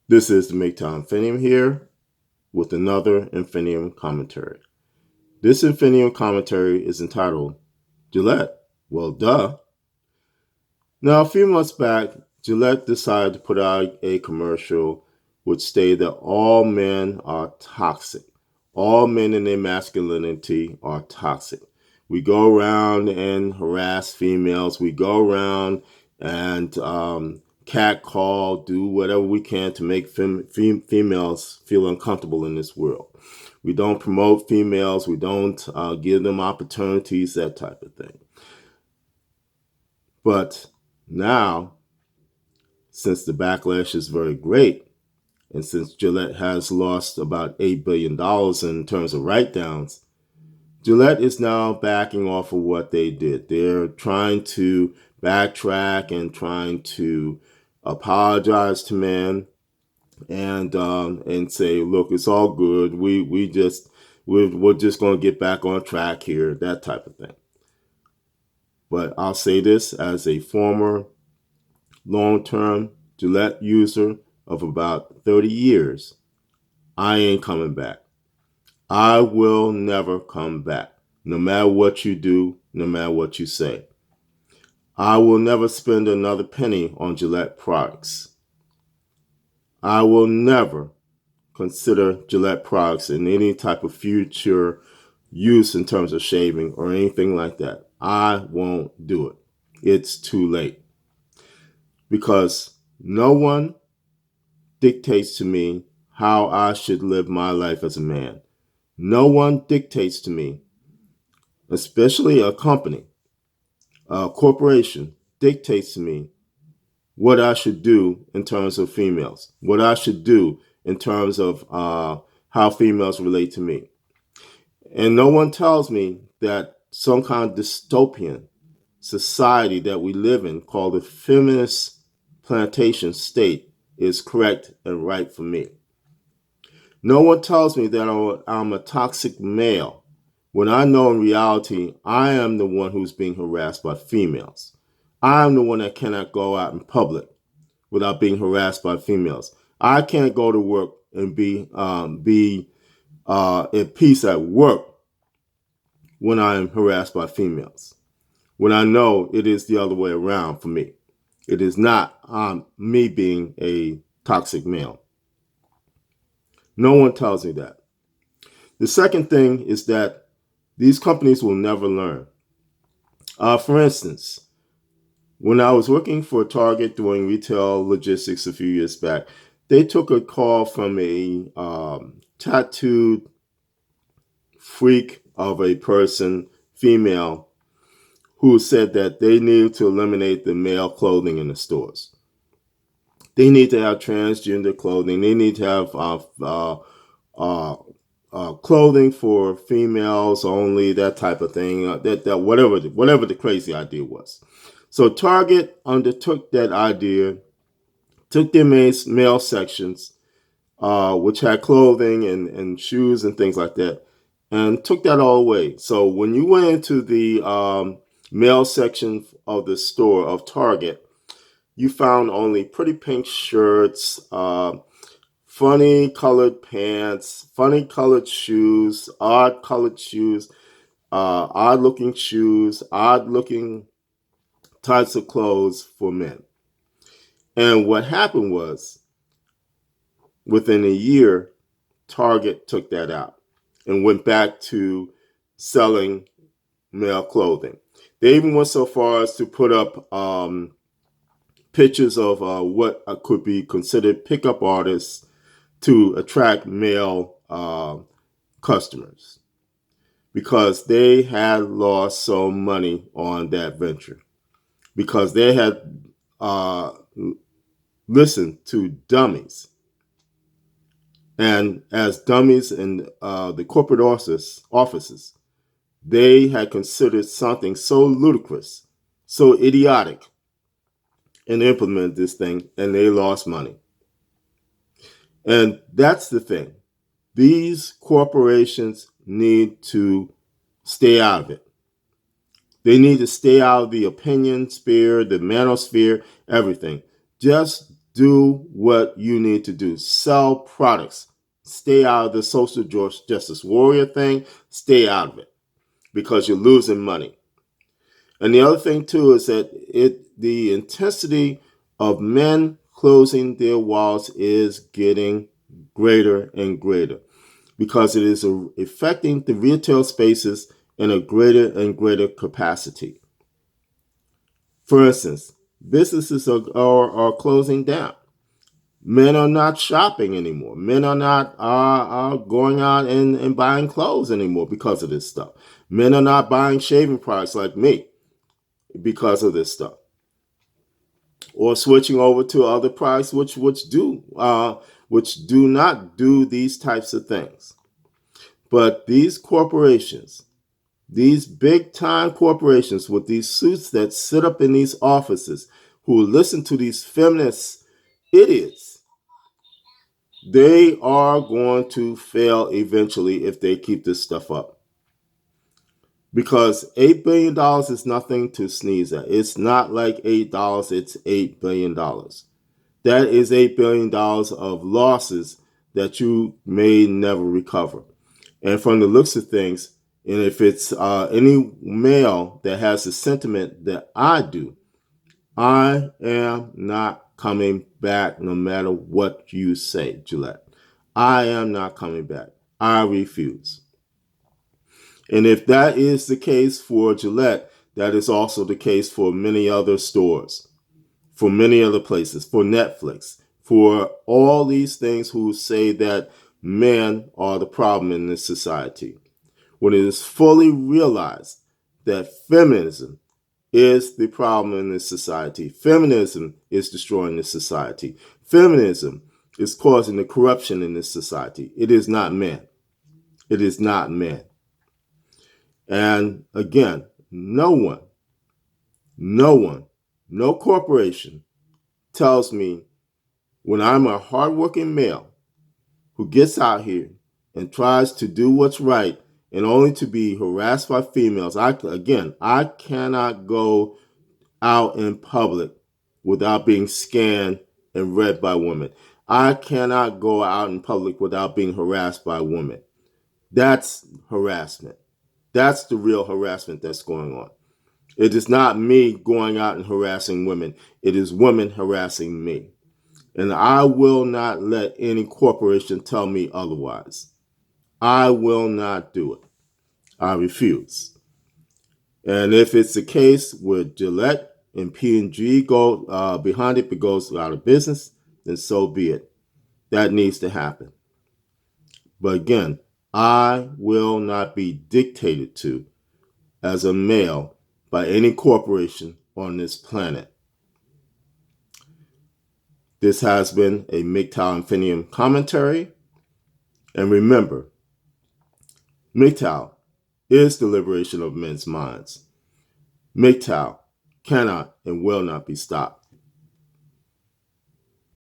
This is the MGTOW Infinium here with another Infinium Commentary. This Infinium Commentary is entitled Gillette. Well, duh. Now, a few months back, Gillette decided to put out a commercial which stated that all men are toxic. All men in their masculinity are toxic. We go around and harass females. We go around and catcall, do whatever we can to make females feel uncomfortable in this world. We don't promote females. We don't give them opportunities, that type of thing. But now, since the backlash is very great, and since Gillette has lost about $8 billion in terms of write-downs, Gillette is now backing off of what they did. They're trying to backtrack and trying to apologize to men and say, look, it's all good. We're just going to get back on track here, that type of thing. But I'll say this as a former long-term Gillette user of about 30 years, I ain't coming back. I will never come back, no matter what you do, no matter what you say. I will never spend another penny on Gillette products. I will never consider Gillette products in any type of future use in terms of shaving or anything like that. I won't do it. It's too late. Because no one dictates to me how I should live my life as a man. No one dictates to me, especially a company, a corporation, dictates to me what I should do in terms of females, what I should do in terms of how females relate to me. And no one tells me that some kind of dystopian society that we live in called the feminist plantation state is correct and right for me. No one tells me that I'm a toxic male when I know in reality I am the one who's being harassed by females. I am the one that cannot go out in public without being harassed by females. I can't go to work and be at peace at work when I am harassed by females. When I know it is the other way around for me. It is not me being a toxic male. No one tells me that. The second thing is that these companies will never learn. For instance, when I was working for Target doing retail logistics a few years back, they took a call from a tattooed freak of a person, female, who said that they needed to eliminate the male clothing in the stores. They need to have transgender clothing. They need to have clothing for females only, that type of thing. Whatever the crazy idea was. So Target undertook that idea, took their male sections, which had clothing and shoes and things like that, and took that all away. So when you went into the male section of the store of Target, you found only pretty pink shirts, funny colored pants, funny colored shoes, odd colored shoes, odd looking shoes, odd looking types of clothes for men. And what happened was, within a year, Target took that out and went back to selling male clothing. They even went so far as to put up pictures of what could be considered pickup artists to attract male customers, because they had lost so money on that venture, because they had listened to dummies. And as dummies in the corporate offices, they had considered something so ludicrous, so idiotic, and implemented this thing, and they lost money. And that's the thing. These corporations need to stay out of it. They need to stay out of the opinion sphere, the manosphere, everything. Just do what you need to do. Sell products. Stay out of the social justice warrior thing. Stay out of it because you're losing money. And the other thing too is that the intensity of men closing their wallets is getting greater and greater because it is affecting the retail spaces in a greater and greater capacity. For instance, businesses are closing down. Men are not shopping anymore. Men are not going out and buying clothes anymore because of this stuff. Men are not buying shaving products like me because of this stuff, or switching over to other products which do not do these types of things. But these corporations, these big time corporations with these suits that sit up in these offices, who listen to these feminist idiots, they are going to fail eventually if they keep this stuff up. Because $8 billion is nothing to sneeze at. It's not like $8, it's $8 billion. That is $8 billion of losses that you may never recover. And from the looks of things, and if it's any male that has the sentiment that I do, I am not coming back no matter what you say, Gillette. I am not coming back. I refuse. And if that is the case for Gillette, that is also the case for many other stores, for many other places, for Netflix, for all these things who say that men are the problem in this society. When it is fully realized that feminism is the problem in this society, feminism is destroying this society, feminism is causing the corruption in this society. It is not men. It is not men. And again, no corporation tells me when I'm a hardworking male who gets out here and tries to do what's right and only to be harassed by females. I cannot go out in public without being scanned and read by women. I cannot go out in public without being harassed by women. That's harassment. That's the real harassment that's going on. It is not me going out and harassing women. It is women harassing me. And I will not let any corporation tell me otherwise. I will not do it. I refuse. And if it's the case with Gillette and P&G go behind it, it goes out of business, then so be it. That needs to happen. But again, I will not be dictated to as a male by any corporation on this planet. This has been a MGTOW Infinium Commentary. And remember, MGTOW is the liberation of men's minds. MGTOW cannot and will not be stopped.